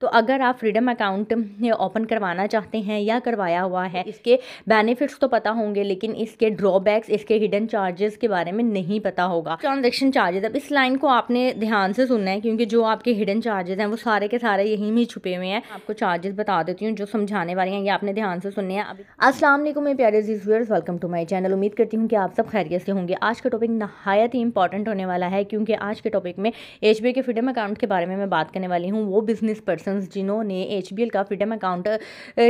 तो अगर आप फ्रीडम अकाउंट ओपन करवाना चाहते हैं या करवाया हुआ है, इसके बेनिफिट्स तो पता होंगे लेकिन इसके ड्रॉबैक्स, इसके हिडन चार्जेस के बारे में नहीं पता होगा। ट्रांजैक्शन चार्जेस, अब इस लाइन को आपने ध्यान से सुनना है क्योंकि जो आपके हिडन चार्जेस हैं वो सारे के सारे यहीं में छुपे हुए हैं। आपको चार्जेस बता देती हूँ जो समझाने वाली हैं, ये आपने ध्यान से सुनने हैं। अभी अस्सलाम वालेकुम मेरे प्यारे viewers, welcome to my channel. उम्मीद करती हूँ कि आप सब खैरियत से होंगे। आज का टॉपिक नहायत ही इंपॉर्टेंट होने वाला है क्योंकि आज के टॉपिक में एचबीएल के फ्रीडम अकाउंट के बारे में मैं बात करने वाली हूँ। वो बिजनेस पर्सन जिन्होंने एचबीएल का फ्रीडम अकाउंट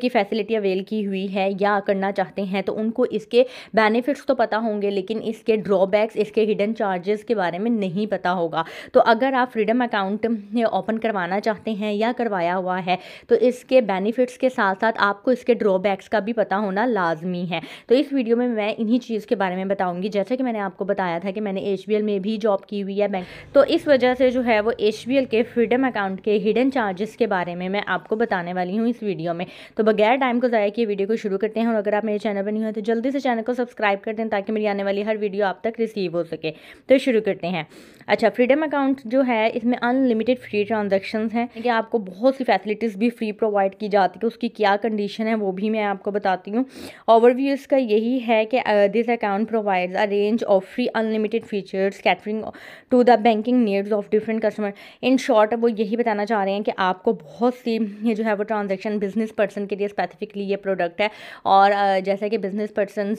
की फैसिलिटी अवेल की हुई है या करना चाहते हैं तो उनको इसके बेनिफिट्स तो पता होंगे लेकिन इसके ड्रॉबैक्स, इसके हिडन चार्जेस के बारे में नहीं पता होगा। तो अगर आप फ्रीडम अकाउंट ओपन करवाना चाहते हैं या करवाया हुआ है तो इसके बेनिफिट्स के साथ साथ आपको इसके ड्रॉबैक्स का भी पता होना लाजमी है। तो इस वीडियो में मैं इन्हीं चीज़ के बारे में बताऊंगी। जैसा कि मैंने आपको बताया था कि मैंने एचबीएल में भी जॉब की हुई है बैंक, तो इस वजह से जो है वो एचबीएल के फ्रीडम अकाउंट के हिडन चार्जेस के बारे में मैं आपको बताने वाली हूँ इस वीडियो में। तो बगैर टाइम को ज़ाया किए वीडियो को शुरू करते हैं। और अगर आप मेरे चैनल पर नहीं हो तो जल्दी से चैनल को सब्सक्राइब कर दें ताकि मेरी आने वाली हर वीडियो आप तक रिसीव हो सके। तो शुरू करते हैं। अच्छा, फ्रीडम अकाउंट जो है इसमें अनलिमिटेड फ्री ट्रांजैक्शंस हैं कि आपको बहुत सी फैसिलिटीज़ भी फ्री प्रोवाइड की जाती है। उसकी क्या कंडीशन है वो भी मैं आपको बताती हूँ। ओवरव्यू इसका यही है कि this account provides a range of free unlimited features catering to the banking needs of different customer. In short वो यही बताना चाह रहे हैं कि आपको बहुत सी ये जो है वो ट्रांजैक्शन बिजनेस पर्सन के लिए स्पेसिफिकली ये प्रोडक्ट है। और जैसा कि बिजनेस पर्सन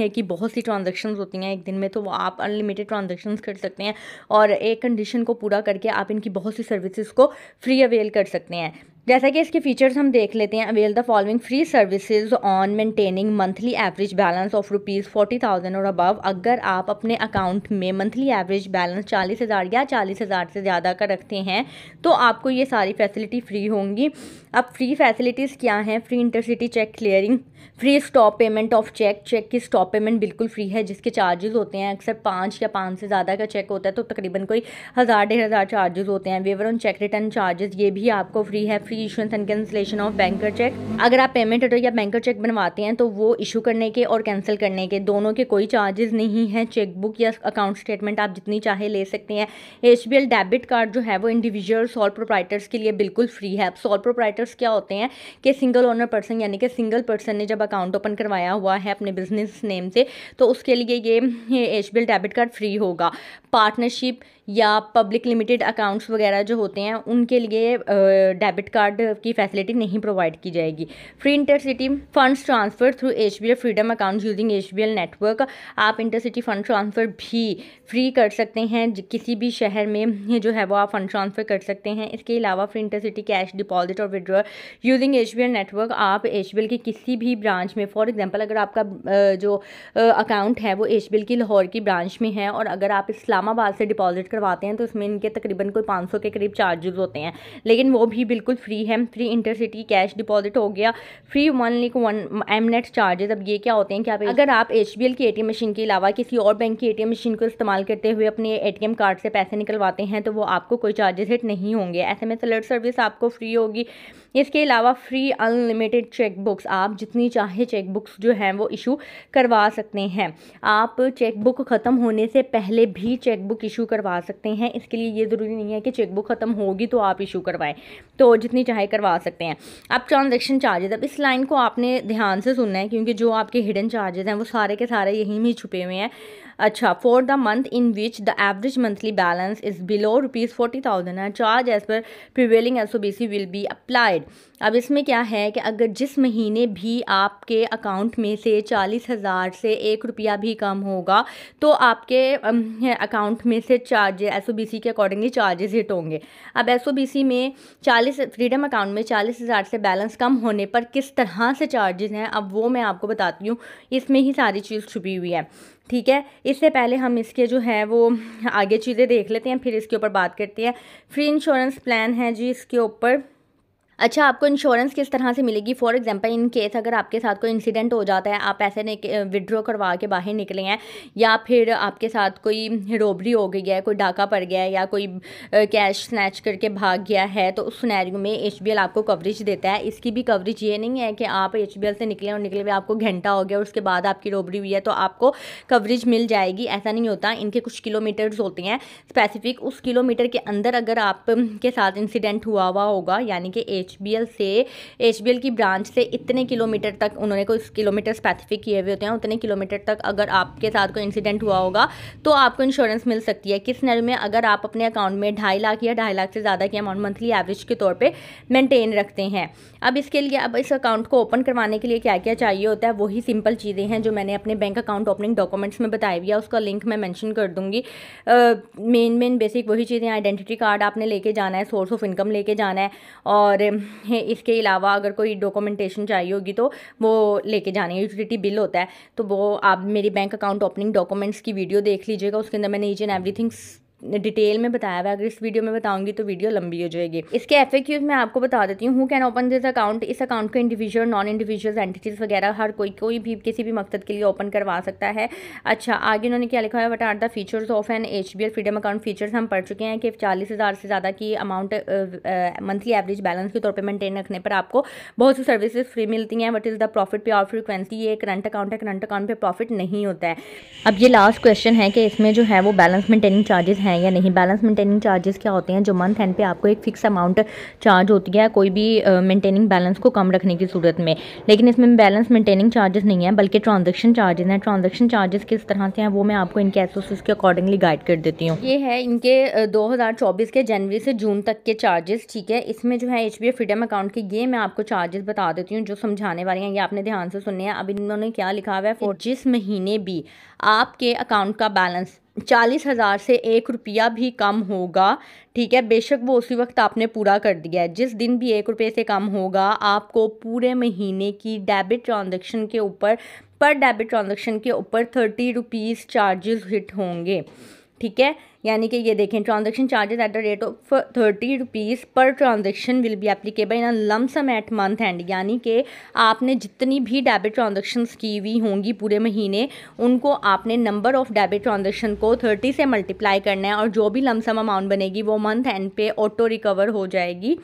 की बहुत सी ट्रांजैक्शंस होती हैं एक दिन में, तो वो आप अनलिमिटेड ट्रांजैक्शंस कर सकते हैं और एक कंडीशन को पूरा करके आप इनकी बहुत सी सर्विसेज को फ्री अवेल कर सकते हैं। जैसा कि इसके फीचर्स हम देख लेते हैं। Avail the following free services on maintaining monthly average balance of ₹40,000 और अबव। अगर आप अपने अकाउंट में मंथली एवरेज बैलेंस 40,000 या 40,000 से ज़्यादा का रखते हैं तो आपको ये सारी फैसिलिटी फ्री होंगी। अब फ्री फैसिलिटीज़ क्या हैं? Free intercity cheque clearing, free stop payment of cheque की स्टॉप पेमेंट बिल्कुल फ्री है जिसके चार्जेस होते हैं अक्सर 5 या 5 से ज़्यादा का चेक होता है तो तकरीबन कोई 1,000-1,500 चार्जेस होते हैं। Waiver on cheque return charges ये भी आपको फ्री है। Free issuance and cancellation of banker cheque, अगर आप पेमेंट ऑर्डर या बैंकर चेक बनवाते हैं तो वो इशू करने के और कैंसिल करने के दोनों के कोई चार्जेस नहीं है। चेकबुक या अकाउंट स्टेटमेंट आप जितनी चाहे ले सकते हैं। एचबीएल डेबिट कार्ड जो है वो इंडिविजुअल सोल प्रोप्राइटर्स के लिए बिल्कुल फ्री है। अब सोल प्रोप्राइटर्स क्या होते हैं कि सिंगल ओनर पर्सन, यानी कि सिंगल पर्सन ने जब अकाउंट ओपन करवाया हुआ है अपने बिजनेस नेम से तो उसके लिए ये एचबीएल डेबिट कार्ड फ्री होगा। पार्टनरशिप या पब्लिक लिमिटेड अकाउंट्स वगैरह जो होते हैं उनके लिए डेबिट कार्ड की फैसिलिटी नहीं प्रोवाइड की जाएगी। Free intercity funds transfer through HBL freedom account using HBL network, आप इंटरसिटी फंड ट्रांसफ़र भी फ्री कर सकते हैं। किसी भी शहर में जो है वो आप फंड ट्रांसफ़र कर सकते हैं। इसके अलावा फ्री इंटरसिटी कैश डिपॉजिट और विड्रॉ यूजिंग एचबीएल नेटवर्क, आप एचबीएल की किसी भी ब्रांच में, फॉर एग्जांपल अगर आपका जो अकाउंट है वो एचबीएल की लाहौर की ब्रांच में है और अगर आप इस्लामाबाद से डिपॉजिट करवाते हैं तो इसमें इनके तकरीबन कोई 500 के करीब चार्जेस होते हैं लेकिन वो भी बिल्कुल फ्री है। फ्री इंटरसिटी कैश डिपॉजिट हो गया। फ्री वन एमनेट चार्जेस, अब ये क्या होते हैं कि अगर आप एचबीएल की एटीएम मशीन के अलावा किसी और बैंक की एटीएम मशीन को इस्तेमाल करते हुए अपने एटीएम कार्ड से पैसे निकलवाते हैं तो वो आपको कोई चार्जेस हिट नहीं होंगे। एसएमएस अलर्ट सर्विस आपको फ्री होगी। इसके अलावा फ्री अनलिमिटेड चेकबुक्स, आप जितनी चाहे चेकबुक्स जो हैं वो इशू करवा सकते हैं। आप चेकबुक ख़त्म होने से पहले भी चेकबुक इशू करवा सकते हैं। इसके लिए ये ज़रूरी नहीं है कि चेकबुक ख़त्म होगी तो आप इशू करवाएं, तो जितनी चाहे करवा सकते हैं। अब ट्रांजैक्शन चार्जेस, अब इस लाइन को आपने ध्यान से सुनना है क्योंकि जो आपके हिडन चार्जेस हैं वो सारे के सारे यहीं में छुपे हुए हैं। अच्छा, for the month in which the average monthly balance is below ₹40,000 charge as per prevailing SOBC will be applied. अब इसमें क्या है कि अगर जिस महीने भी आपके अकाउंट में से 40,000 से ₹1 भी कम होगा तो आपके अकाउंट में से चार्ज एसओबीसी के अकॉर्डिंगली चार्जेस हिट होंगे। अब एसओबीसी में 40 फ्रीडम अकाउंट में 40,000 से बैलेंस कम होने पर किस तरह से चार्जेस हैं अब वो मैं आपको बताती हूँ। इसमें ही सारी चीज़ छुपी हुई है, ठीक है। इससे पहले हम इसके जो है वो आगे चीज़ें देख लेते हैं फिर इसके ऊपर बात करते हैं। फ्री इंश्योरेंस प्लान है जी, इसके ऊपर अच्छा, आपको इंश्योरेंस किस तरह से मिलेगी? फॉर एग्जांपल इन केस अगर आपके साथ कोई इंसिडेंट हो जाता है, आप पैसे विड्रॉ करवा के बाहर निकले हैं, या फिर आपके साथ कोई रॉबरी हो गई है, कोई डाका पड़ गया है, या कोई कैश स्नैच करके भाग गया है, तो उस सिनेरियो में एचबीएल आपको कवरेज देता है। इसकी भी कवरेज ये नहीं है कि आप एचबीएल से निकले और निकले हुए आपको घंटा हो गया और उसके बाद आपकी रॉबरी हुई है तो आपको कवरेज मिल जाएगी, ऐसा नहीं होता। इनके कुछ किलोमीटर्स होते हैं स्पेसिफिक, उस किलोमीटर के अंदर अगर आप के साथ इंसिडेंट हुआ होगा, यानी कि एचबीएल की ब्रांच से इतने किलोमीटर तक उन्होंने कोई किलोमीटर स्पेसिफिक किए हुए होते हैं, उतने किलोमीटर तक अगर आपके साथ कोई इंसिडेंट हुआ होगा तो आपको इंश्योरेंस मिल सकती है। किस सिनेरियो में? अगर आप अपने अकाउंट में 2.5 लाख या 2.5 लाख से ज़्यादा की अमाउंट मंथली एवरेज के तौर पे मेंटेन रखते हैं। अब इसके लिए, अब इस अकाउंट को ओपन करवाने के लिए क्या क्या चाहिए होता है, वही सिंपल चीज़ें हैं जो मैंने अपने बैंक अकाउंट ओपनिंग डॉक्यूमेंट्स में बताई हुई है, उसका लिंक मैं मेंशन कर दूंगी। मेन बेसिक वही चीज़ें, आइडेंटिटी कार्ड आपने लेके जाना है, सोर्स ऑफ इनकम लेके जाना है, और इसके अलावा अगर कोई डॉक्यूमेंटेशन चाहिए होगी तो वो लेके जानी है। यूटिलिटी बिल होता है तो वो आप मेरी बैंक अकाउंट ओपनिंग डॉक्यूमेंट्स की वीडियो देख लीजिएगा, उसके अंदर मैंने ईच एंड एवरीथिंग डिटेल में बताया हुआ है। अगर इस वीडियो में बताऊंगी तो वीडियो लंबी हो जाएगी। इसके एफएक्यूज मैं आपको बता देती हूँ। Who can open this account? इस अकाउंट को इंडिविजुअल, नॉन इंडिविजुअल एंटिटीज़ वगैरह हर कोई भी किसी भी मकसद के लिए ओपन करवा सकता है। अच्छा, आगे उन्होंने क्या लिखा है, what are the features of an HBL freedom account. Features हम पढ़ चुके हैं कि 40,000 से ज़्यादा की अमाउंट मंथली एवरेज बैलेंस के तौर पर मेंटेन रखने पर आपको बहुत सी सर्विसेज फ्री मिलती हैं। वट इज़ द प्रॉफिट पे आउट फ्रीक्वेंसी? ये करंट अकाउंट है, करंट अकाउंट पे प्रॉफिट नहीं होता है। अब ये लास्ट क्वेश्चन है कि इसमें जो है वो बैलेंस मेंटेनिंग चार्जेस हैं या नहीं। बैलेंस मेंटेनिंग चार्जेस क्या होते हैं? जो मंथ एंड पे आपको एक फिक्स अमाउंट चार्ज होती है कोई भी मेंटेनिंग बैलेंस को कम रखने की सूरत में, लेकिन इसमें बैलेंस मेंटेनिंग चार्जेस नहीं है बल्कि ट्रांजैक्शन चार्जेस हैं। ट्रांजैक्शन चार्जेस किस तरह से हैं वो मैं आपको इनके एसओसीज के अकॉर्डिंगली गाइड कर देती हूँ। ये है इनके 2024 के जनवरी से जून तक के चार्जेस, ठीक है। इसमें जो है एचबीएल फ्रीडम अकाउंट के ये मैं आपको चार्जेस बता देती हूँ जो समझाने वाली हैं, ये आपने ध्यान से सुनने हैं। अब इन्होंने क्या लिखा हुआ है, फॉर जिस महीने भी आपके अकाउंट का बैलेंस 40,000 से 1 रुपया भी कम होगा, ठीक है, बेशक वो उसी वक्त आपने पूरा कर दिया है, जिस दिन भी 1 रुपये से कम होगा आपको पूरे महीने की डेबिट ट्रांजैक्शन के ऊपर, पर डेबिट ट्रांजैक्शन के ऊपर 30 रुपीज़ चार्जेस हिट होंगे, ठीक है। यानी कि ये देखें, transaction charges at the rate of 30 rupees per transaction will be applicable in a lump sum at month end. यानी कि आपने जितनी भी डेबिट ट्रांजैक्शंस की हुई होंगी पूरे महीने, उनको आपने नंबर ऑफ डेबिट ट्रांजैक्शन को 30 से मल्टीप्लाई करना है और जो भी लम सम अमाउंट बनेगी वो मंथ एंड पे ऑटो रिकवर हो जाएगी।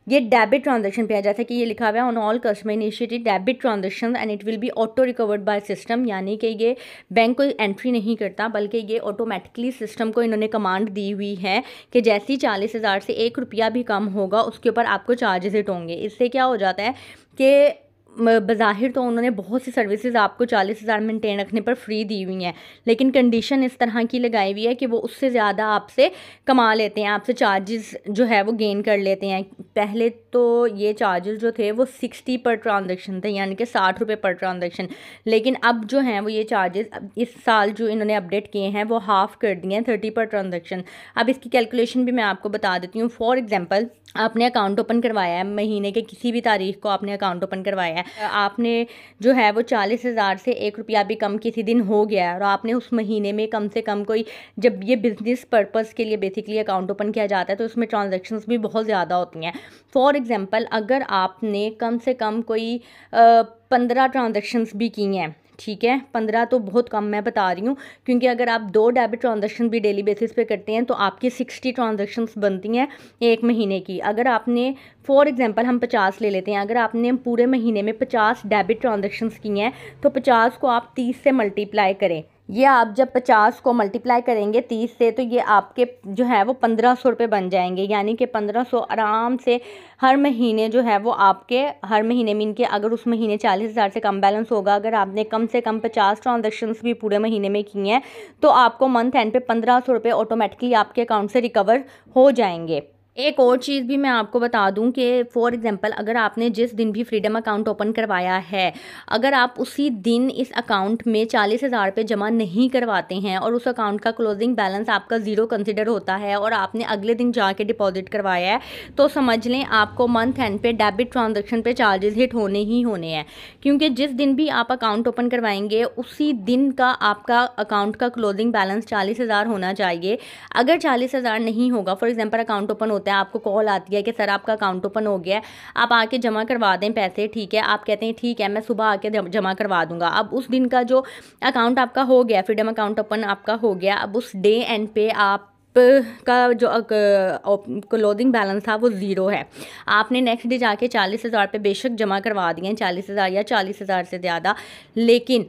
ये डेबिट ट्रांजैक्शन पे है, जैसे कि ये लिखा हुआ है on all customer initiated debit transaction and it will be auto recovered by system. यानी कि ये बैंक कोई एंट्री नहीं करता बल्कि ये ऑटोमेटिकली सिस्टम को इन्होंने कमांड दी हुई है कि जैसे ही 40,000 से 1 रुपया भी कम होगा उसके ऊपर आपको चार्जेस हिट होंगे। इससे क्या हो जाता है कि बज़ाहिर तो उन्होंने बहुत सी सर्विसेज आपको 40,000 मेंटेन रखने पर फ्री दी हुई हैं, लेकिन कंडीशन इस तरह की लगाई हुई है कि वो उससे ज़्यादा आपसे कमा लेते हैं, आपसे चार्जेस जो है वो गेन कर लेते हैं। पहले तो ये चार्जेस जो थे वो 60 पर ट्रांजैक्शन थे, यानी कि 60 रुपये पर ट्रांजैक्शन, लेकिन अब जो हैं वो ये चार्जेस इस साल जो इन्होंने अपडेट किए हैं वो हाफ़ कर दिए हैं, 30 पर ट्रांजैक्शन। अब इसकी कैलकुलेशन भी मैं आपको बता देती हूँ। फॉर एग्जाम्पल, आपने अकाउंट ओपन करवाया है, महीने के किसी भी तारीख को आपने अकाउंट ओपन करवाया है, आपने जो है वो 40,000 से 1 रुपया भी कम किसी दिन हो गया है और आपने उस महीने में कम से कम कोई, जब ये बिजनेस पर्पस के लिए बेसिकली अकाउंट ओपन किया जाता है तो उसमें ट्रांजैक्शंस भी बहुत ज़्यादा होती हैं। फॉर एग्जांपल, अगर आपने कम से कम कोई 15 ट्रांजैक्शंस भी की हैं, ठीक है, 15 तो बहुत कम मैं बता रही हूँ, क्योंकि अगर आप 2 डेबिट ट्रांजैक्शन भी डेली बेसिस पे करते हैं तो आपकी 60 ट्रांजैक्शंस बनती हैं एक महीने की। अगर आपने, फॉर एग्जांपल हम 50 ले लेते हैं, अगर आपने पूरे महीने में 50 डेबिट ट्रांजैक्शंस की हैं तो 50 को आप 30 से मल्टीप्लाई करें। ये आप जब 50 को मल्टीप्लाई करेंगे 30 से तो ये आपके जो है वो 1500 रुपये बन जाएंगे। यानी कि 1500 आराम से हर महीने जो है वो आपके, हर महीने में इनके, अगर उस महीने 40,000 से कम बैलेंस होगा, अगर आपने कम से कम 50 ट्रांजैक्शंस भी पूरे महीने में की हैं तो आपको मंथ एंड पे 1500 रुपये ऑटोमेटिकली आपके अकाउंट से रिकवर हो जाएंगे। एक और चीज़ भी मैं आपको बता दूं कि फॉर एग्जांपल, अगर आपने जिस दिन भी फ्रीडम अकाउंट ओपन करवाया है, अगर आप उसी दिन इस अकाउंट में 40,000 रुपये जमा नहीं करवाते हैं और उस अकाउंट का क्लोजिंग बैलेंस आपका ज़ीरो कंसिडर होता है और आपने अगले दिन जाके डिपॉजिट करवाया है, तो समझ लें आपको मंथ एंड पे डेबिट ट्रांजैक्शन पे चार्जेस हिट होने ही होने हैं। क्योंकि जिस दिन भी आप अकाउंट ओपन करवाएंगे उसी दिन का आपका अकाउंट का क्लोजिंग बैलेंस 40,000 होना चाहिए। अगर 40,000 नहीं होगा, फॉर एग्जाम्पल अकाउंट ओपन होता होता है, आपको कॉल आती है कि सर आपका अकाउंट ओपन हो गया है, आप आके जमा करवा दें पैसे, ठीक है। आप कहते हैं ठीक है मैं सुबह आके जमा करवा दूंगा। अब उस दिन का जो अकाउंट आपका हो गया, फ्रीडम अकाउंट ओपन आपका हो गया, अब उस डे एंड पे आप का जो क्लोजिंग बैलेंस था वो ज़ीरो है। आपने नेक्स्ट डे जाके 40,000 पे बेशक जमा करवा दिए, 40,000 या 40,000 से ज़्यादा, लेकिन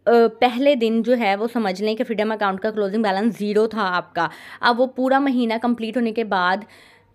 पहले दिन जो है वो समझ लें कि फ्रीडम अकाउंट का क्लोजिंग बैलेंस ज़ीरो था आपका। अब वो पूरा महीना कंप्लीट होने के बाद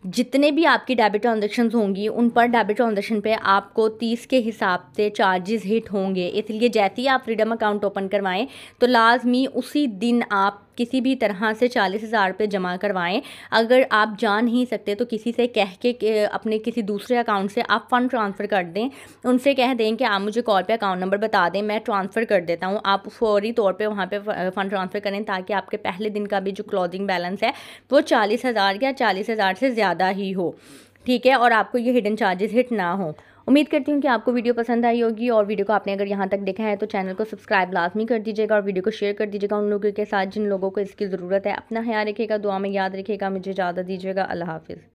जितने भी आपकी डेबिट ट्रांजेक्शन्स होंगी उन पर डेबिट ट्रांजेक्शन पे आपको 30 के हिसाब से चार्जेस हिट होंगे। इसलिए जैसे ही आप फ्रीडम अकाउंट ओपन करवाएं तो लाजमी उसी दिन आप किसी भी तरह से 40,000 पे जमा करवाएं। अगर आप जा नहीं सकते तो किसी से कह के अपने किसी दूसरे अकाउंट से आप फ़ंड ट्रांसफ़र कर दें, उनसे कह दें कि आप मुझे कॉल पे अकाउंट नंबर बता दें, मैं ट्रांसफ़र कर देता हूँ। आप फौरी तौर पे वहाँ पे फ़ंड ट्रांसफ़र करें ताकि आपके पहले दिन का भी जो क्लोजिंग बैलेंस है वो 40,000 या 40,000 से ज़्यादा ही हो, ठीक है, और आपको ये हिडन चार्जेस हिट ना हो। उम्मीद करती हूँ कि आपको वीडियो पसंद आई होगी, और वीडियो को आपने अगर यहाँ तक देखा है तो चैनल को सब्सक्राइब लाजमी कर दीजिएगा और वीडियो को शेयर कर दीजिएगा उन लोगों के साथ जिन लोगों को इसकी ज़रूरत है। अपना ख्याल रखिएगा, दुआ में याद रखिएगा। मुझे इजाज़त दीजिएगा। अल्लाह हाफिज़।